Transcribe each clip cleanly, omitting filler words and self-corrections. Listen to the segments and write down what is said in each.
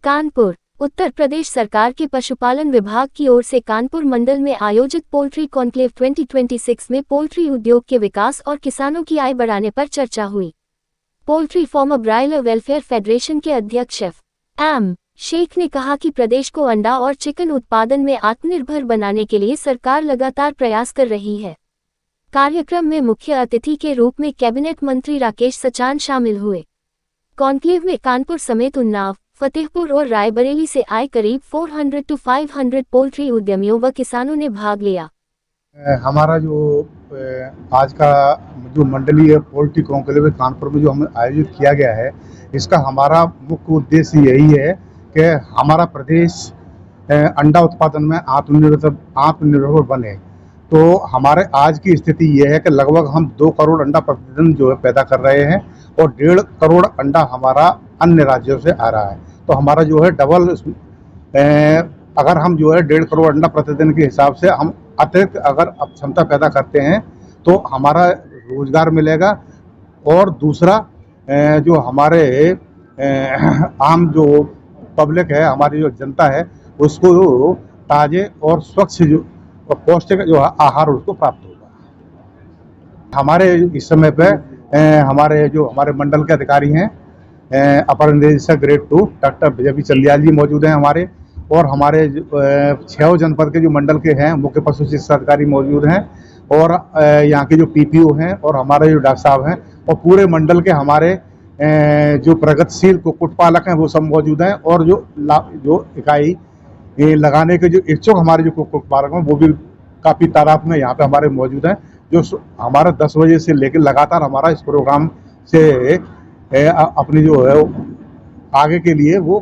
कानपुर उत्तर प्रदेश सरकार के पशुपालन विभाग की ओर से कानपुर मंडल में आयोजित पोल्ट्री कॉन्क्लेव 2026 में पोल्ट्री उद्योग के विकास और किसानों की आय बढ़ाने पर चर्चा हुई। Poultry farmer broiler welfare federation के अध्यक्ष एम शेख ने कहा कि प्रदेश को अंडा और चिकन उत्पादन में आत्मनिर्भर बनाने के लिए सरकार लगातार प्रयास कर रही है। कार्यक्रम में मुख्य अतिथि के रूप में कैबिनेट मंत्री राकेश सचान शामिल हुए। कॉन्क्लेव में कानपुर समेत उन्नाव, फतेहपुर और रायबरेली से आए करीब 400 to 500 पोल्ट्री उद्यमियों व किसानों ने भाग लिया। हमारा जो आज का जो मंडलीय पोल्ट्री कॉन्क्लेव कानपुर में जो हम आयोजित किया गया है, इसका हमारा मुख्य उद्देश्य यही है कि हमारा प्रदेश अंडा उत्पादन में आत्मनिर्भर बने। तो हमारे आज की स्थिति यह है कि लगभग हम 2 करोड़ अंडा प्रतिदिन जो है पैदा कर रहे हैं और 1.5 करोड़ अंडा हमारा अन्य राज्यों से आ रहा है। तो हमारा जो है डबल, अगर हम जो है 1.5 करोड़ अंडा प्रतिदिन के हिसाब से हम अतिरिक्त अगर क्षमता पैदा करते हैं तो हमारा रोजगार मिलेगा। और दूसरा जो हमारे आम जो पब्लिक है, हमारी जो जनता है, उसको ताजे और स्वच्छ जो पौष्टिक जो आहार उसको प्राप्त होगा। हमारे इस समय पे हमारे मंडल के अधिकारी हैं, अपर निदेशक ग्रेड 2 डॉक्टर विजय चंदियाल जी मौजूद हैं हमारे, और हमारे 6 जनपद के जो मंडल के हैं मुख्य पशु चिकित्सा अधिकारी मौजूद हैं, और यहाँ के जो पीपीओ हैं और हमारे जो डॉक्टर साहब हैं, और पूरे मंडल के हमारे जो प्रगतिशील कुक्कुट पालक हैं वो सब मौजूद हैं, और जो इकाई लगाने के जो इच्छुक हमारे जो कुक्कुट पालक हैं वो भी काफ़ी तादाद में यहाँ पे हमारे मौजूद हैं, जो हमारा 10 बजे से लेकर लगातार हमारा इस प्रोग्राम से अपनी जो है आगे के लिए वो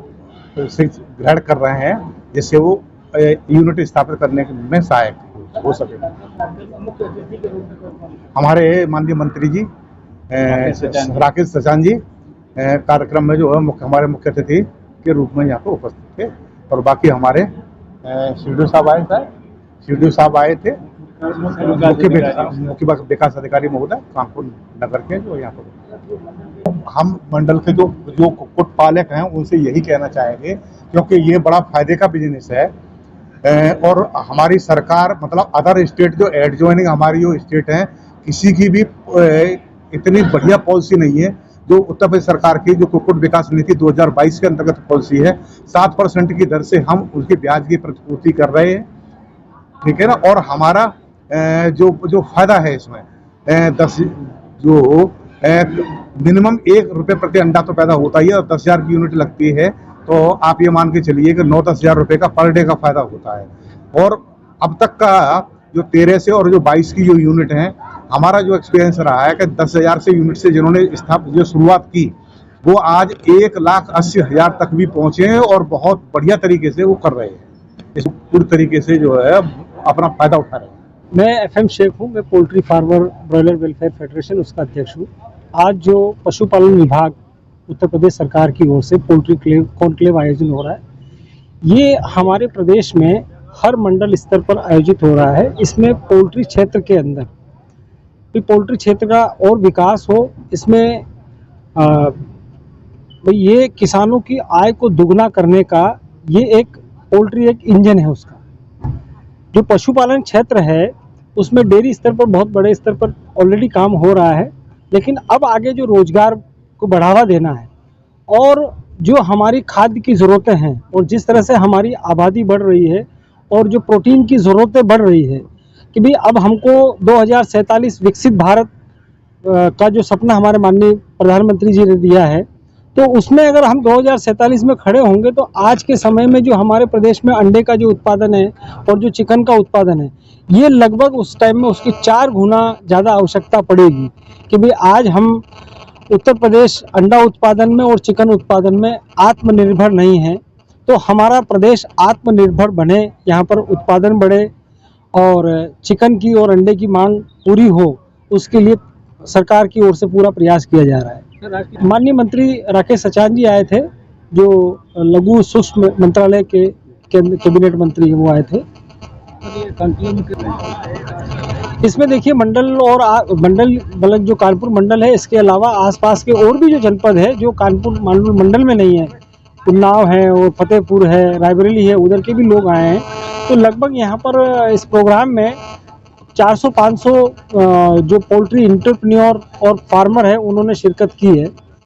ग्रहण कर रहे हैं, जिससे वो यूनिट स्थापित करने में सहायक हो सके। हमारे माननीय मंत्री जी राकेश सचान जी कार्यक्रम में जो है हमारे मुख्य अतिथि के रूप में यहाँ पे उपस्थित थे, और बाकी हमारे सीडीओ साहब आए थे, मुख्य विकास अधिकारी महोदय कानपुर नगर के जो यहाँ पर। हम मंडल के जो कुक्कुट पालक हैं उनसे यही कहना चाहेंगे, क्योंकि ये बड़ा फायदे का बिजनेस है, और हमारी सरकार मतलब अदर स्टेट जो एडजॉइनिंग हमारी जो स्टेट हैं, किसी की भी इतनी बढ़िया पॉलिसी नहीं है जो उत्तर प्रदेश सरकार की जो कुक्कुट विकास नीति 2022 के अंतर्गत पॉलिसी है। 7% की दर से हम उसके ब्याज की प्रतिपूर्ति कर रहे हैं, ठीक है ना। और हमारा जो फायदा है इसमें 10 जो मिनिमम 1 रुपये प्रति अंडा तो पैदा होता ही है, और 10,000 की यूनिट लगती है, तो आप ये मान के चलिए कि 9-10 हज़ार रुपये का पर डे का फायदा होता है। और अब तक का जो 13 से और जो 22 की जो यूनिट हैं, हमारा जो एक्सपीरियंस रहा है कि 10,000 से यूनिट से जिन्होंने जो शुरुआत की वो आज 1,80,000 तक भी पहुंचे हैं, और बहुत बढ़िया तरीके से वो कर रहे हैं, इस पूरी तरीके से जो है अपना फायदा उठा रहे हैं। मैं FM शेख हूँ, मैं poultry farmer broiler welfare federation उसका अध्यक्ष हूँ। आज जो पशुपालन विभाग उत्तर प्रदेश सरकार की ओर से पोल्ट्री कॉन्क्लेव आयोजन हो रहा है, ये हमारे प्रदेश में हर मंडल स्तर पर आयोजित हो रहा है। इसमें पोल्ट्री क्षेत्र के अंदर भी पोल्ट्री क्षेत्र का और विकास हो, इसमें ये किसानों की आय को दुगना करने का ये एक पोल्ट्री एक इंजन है उसका। जो पशुपालन क्षेत्र है उसमें डेयरी स्तर पर बहुत बड़े स्तर पर ऑलरेडी काम हो रहा है, लेकिन अब आगे जो रोजगार को बढ़ावा देना है, और जो हमारी खाद्य की ज़रूरतें हैं, और जिस तरह से हमारी आबादी बढ़ रही है और जो प्रोटीन की ज़रूरतें बढ़ रही है कि भाई अब हमको 2047 विकसित भारत का जो सपना हमारे माननीय प्रधानमंत्री जी ने दिया है, तो उसमें अगर हम 2047 में खड़े होंगे तो आज के समय में जो हमारे प्रदेश में अंडे का जो उत्पादन है और जो चिकन का उत्पादन है, ये लगभग उस टाइम में उसकी 4 गुना ज़्यादा आवश्यकता पड़ेगी कि भाई आज हम उत्तर प्रदेश अंडा उत्पादन में और चिकन उत्पादन में आत्मनिर्भर नहीं है। तो हमारा प्रदेश आत्मनिर्भर बने, यहाँ पर उत्पादन बढ़े और चिकन की और अंडे की मांग पूरी हो, उसके लिए सरकार की ओर से पूरा प्रयास किया जा रहा है। माननीय मंत्री राकेश सचान जी आए थे, जो लघु सूक्ष्म मंत्रालय के कैबिनेट मंत्री वो आए थे। इसमें देखिए मंडल मतलब जो कानपुर मंडल है, इसके अलावा आसपास के और भी जो जनपद है जो कानपुर मंडल में नहीं है, उन्नाव है और फतेहपुर है, रायबरेली है, उधर के भी लोग आए हैं। तो लगभग यहाँ पर इस प्रोग्राम में 400-500 जो पोल्ट्री एंटरप्रेन्योर और फार्मर है उन्होंने शिरकत की है।